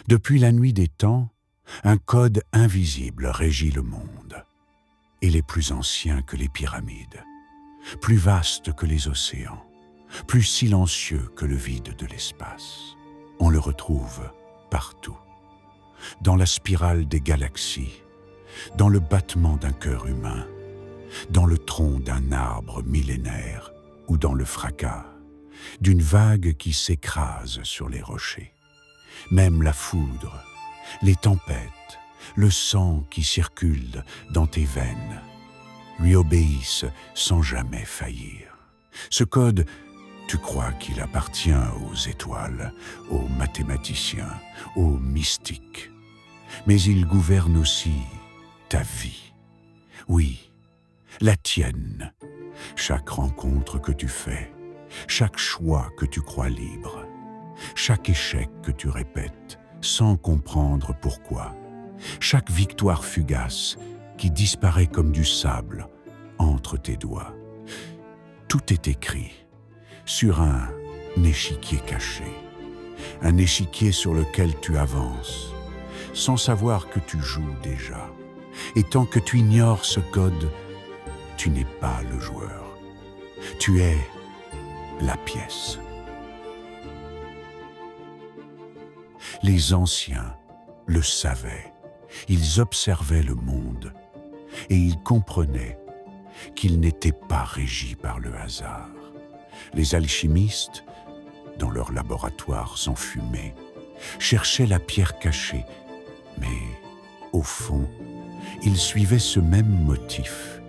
Depuis la nuit des temps, un code invisible régit le monde. Il est plus ancien que les pyramides, plus vaste que les océans, plus silencieux que le vide de l'espace. On le retrouve partout, dans la spirale des galaxies, dans le battement d'un cœur humain, dans le tronc d'un arbre millénaire ou dans le fracas d'une vague qui s'écrase sur les rochers. Même la foudre, les tempêtes, le sang qui circule dans tes veines lui obéissent sans jamais faillir. Ce code, tu crois qu'il appartient aux étoiles, aux mathématiciens, aux mystiques. Mais il gouverne aussi ta vie. Oui, la tienne. Chaque rencontre que tu fais, chaque choix que tu crois libre, chaque échec que tu répètes sans comprendre pourquoi, chaque victoire fugace qui disparaît comme du sable entre tes doigts. Tout est écrit sur un échiquier caché, un échiquier sur lequel tu avances, sans savoir que tu joues déjà. Et tant que tu ignores ce code, tu n'es pas le joueur. Tu es la pièce. Les anciens le savaient. Ils observaient le monde et ils comprenaient qu'il n'était pas régi par le hasard. Les alchimistes, dans leurs laboratoires enfumés, cherchaient la pierre cachée, mais au fond, ils suivaient ce même motif.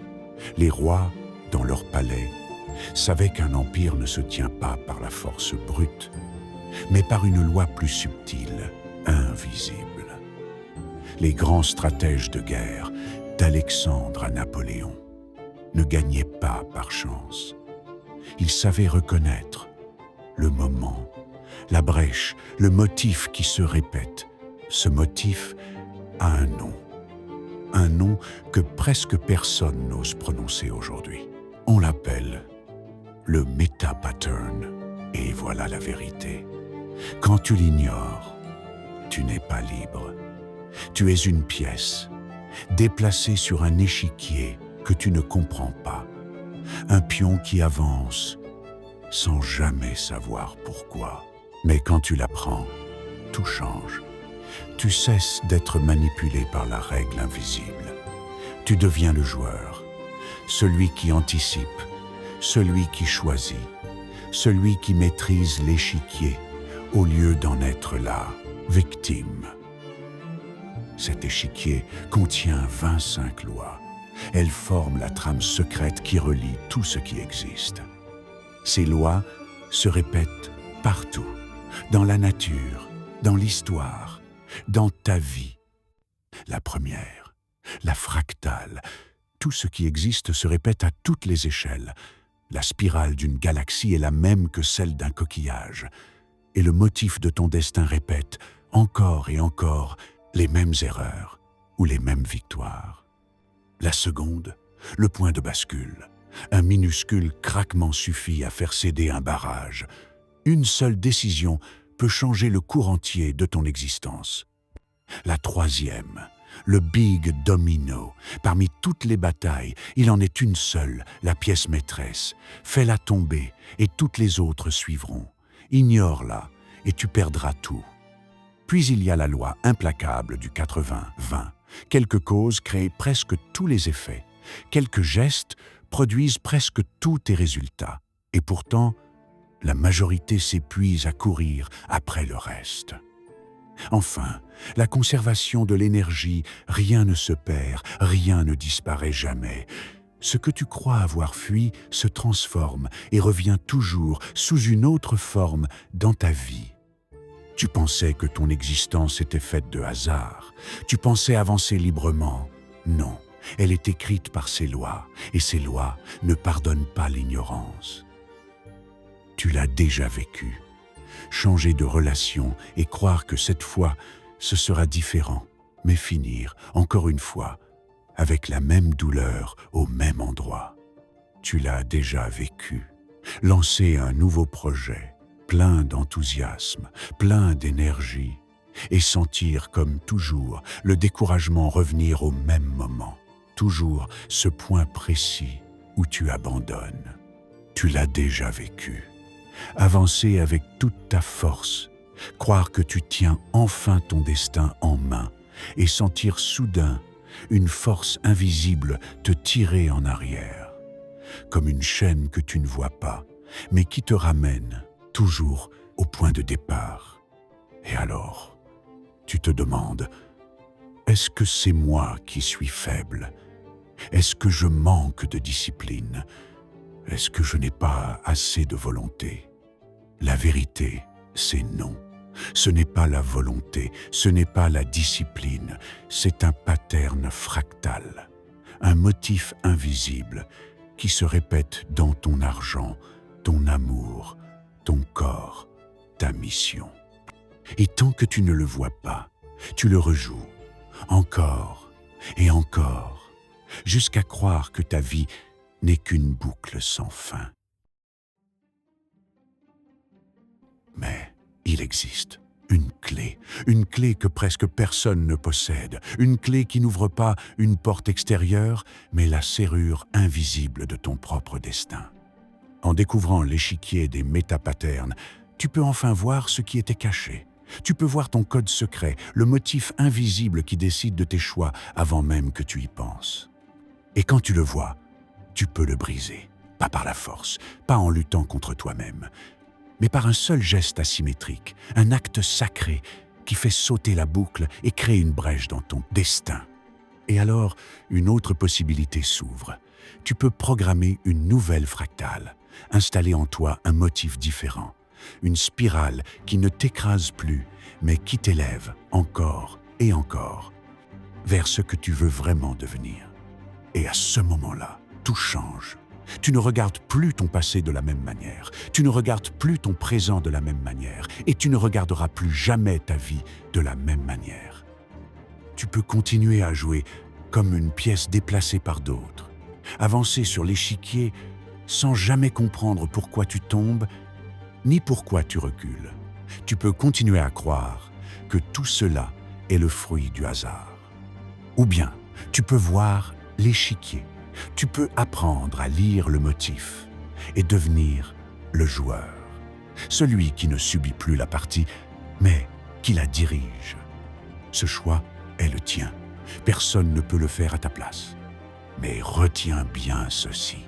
Les rois, dans leurs palais, savaient qu'un empire ne se tient pas par la force brute, mais par une loi plus subtile, invisible. Les grands stratèges de guerre, d'Alexandre à Napoléon, ne gagnaient pas par chance. Ils savaient reconnaître le moment, la brèche, le motif qui se répète. Ce motif a un nom que presque personne n'ose prononcer aujourd'hui. On l'appelle le méta-pattern, et voilà la vérité. Quand tu l'ignores, tu n'es pas libre. Tu es une pièce, déplacée sur un échiquier que tu ne comprends pas. Un pion qui avance sans jamais savoir pourquoi. Mais quand tu l'apprends, tout change. Tu cesses d'être manipulé par la règle invisible. Tu deviens le joueur, celui qui anticipe, celui qui choisit, celui qui maîtrise l'échiquier au lieu d'en être la victime. Cet échiquier contient 25 lois. Elles forment la trame secrète qui relie tout ce qui existe. Ces lois se répètent partout, dans la nature, dans l'histoire, dans ta vie. La première, la fractale, tout ce qui existe se répète à toutes les échelles. La spirale d'une galaxie est la même que celle d'un coquillage. Et le motif de ton destin répète, encore et encore, les mêmes erreurs ou les mêmes victoires. La seconde, le point de bascule. Un minuscule craquement suffit à faire céder un barrage. Une seule décision peut changer le cours entier de ton existence. La troisième, le big domino. Parmi toutes les batailles, il en est une seule, la pièce maîtresse. Fais-la tomber et toutes les autres suivront. Ignore-la et tu perdras tout. Puis il y a la loi implacable du 80-20. Quelques causes créent presque tous les effets. Quelques gestes produisent presque tous tes résultats. Et pourtant, la majorité s'épuise à courir après le reste. Enfin, la conservation de l'énergie, rien ne se perd, rien ne disparaît jamais. Ce que tu crois avoir fui se transforme et revient toujours sous une autre forme dans ta vie. Tu pensais que ton existence était faite de hasard. Tu pensais avancer librement. Non, elle est écrite par ces lois, et ces lois ne pardonnent pas l'ignorance. Tu l'as déjà vécu. Changer de relation et croire que cette fois, ce sera différent, mais finir, encore une fois, avec la même douleur au même endroit. Tu l'as déjà vécu. Lancer un nouveau projet, plein d'enthousiasme, plein d'énergie, et sentir comme toujours le découragement revenir au même moment, toujours ce point précis où tu abandonnes. Tu l'as déjà vécu. Avancer avec toute ta force, croire que tu tiens enfin ton destin en main et sentir soudain une force invisible te tirer en arrière, comme une chaîne que tu ne vois pas, mais qui te ramène toujours au point de départ. Et alors, tu te demandes, est-ce que c'est moi qui suis faible? Est-ce que je manque de discipline? Est-ce que je n'ai pas assez de volonté? La vérité, c'est non. Ce n'est pas la volonté, ce n'est pas la discipline, c'est un pattern fractal, un motif invisible qui se répète dans ton argent, ton amour, ton corps, ta mission. Et tant que tu ne le vois pas, tu le rejoues, encore et encore, jusqu'à croire que ta vie n'est qu'une boucle sans fin. Mais il existe une clé que presque personne ne possède, une clé qui n'ouvre pas une porte extérieure, mais la serrure invisible de ton propre destin. En découvrant l'échiquier des métapatterns, tu peux enfin voir ce qui était caché. Tu peux voir ton code secret, le motif invisible qui décide de tes choix avant même que tu y penses. Et quand tu le vois, tu peux le briser, pas par la force, pas en luttant contre toi-même, mais par un seul geste asymétrique, un acte sacré qui fait sauter la boucle et crée une brèche dans ton destin. Et alors, une autre possibilité s'ouvre. Tu peux programmer une nouvelle fractale, installer en toi un motif différent, une spirale qui ne t'écrase plus, mais qui t'élève encore et encore vers ce que tu veux vraiment devenir. Et à ce moment-là, tout change. Tu ne regardes plus ton passé de la même manière, tu ne regardes plus ton présent de la même manière, et tu ne regarderas plus jamais ta vie de la même manière. Tu peux continuer à jouer comme une pièce déplacée par d'autres, avancer sur l'échiquier sans jamais comprendre pourquoi tu tombes, ni pourquoi tu recules. Tu peux continuer à croire que tout cela est le fruit du hasard. Ou bien, tu peux voir l'échiquier. Tu peux apprendre à lire le motif et devenir le joueur, celui qui ne subit plus la partie, mais qui la dirige. Ce choix est le tien. Personne ne peut le faire à ta place. Mais retiens bien ceci.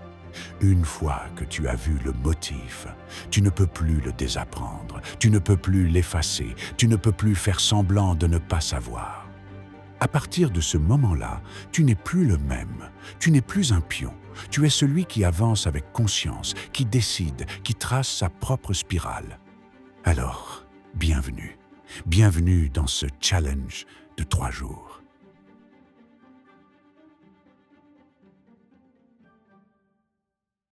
Une fois que tu as vu le motif, tu ne peux plus le désapprendre, tu ne peux plus l'effacer, tu ne peux plus faire semblant de ne pas savoir. À partir de ce moment-là, tu n'es plus le même, tu n'es plus un pion, tu es celui qui avance avec conscience, qui décide, qui trace sa propre spirale. Alors, bienvenue dans ce challenge de 3 jours.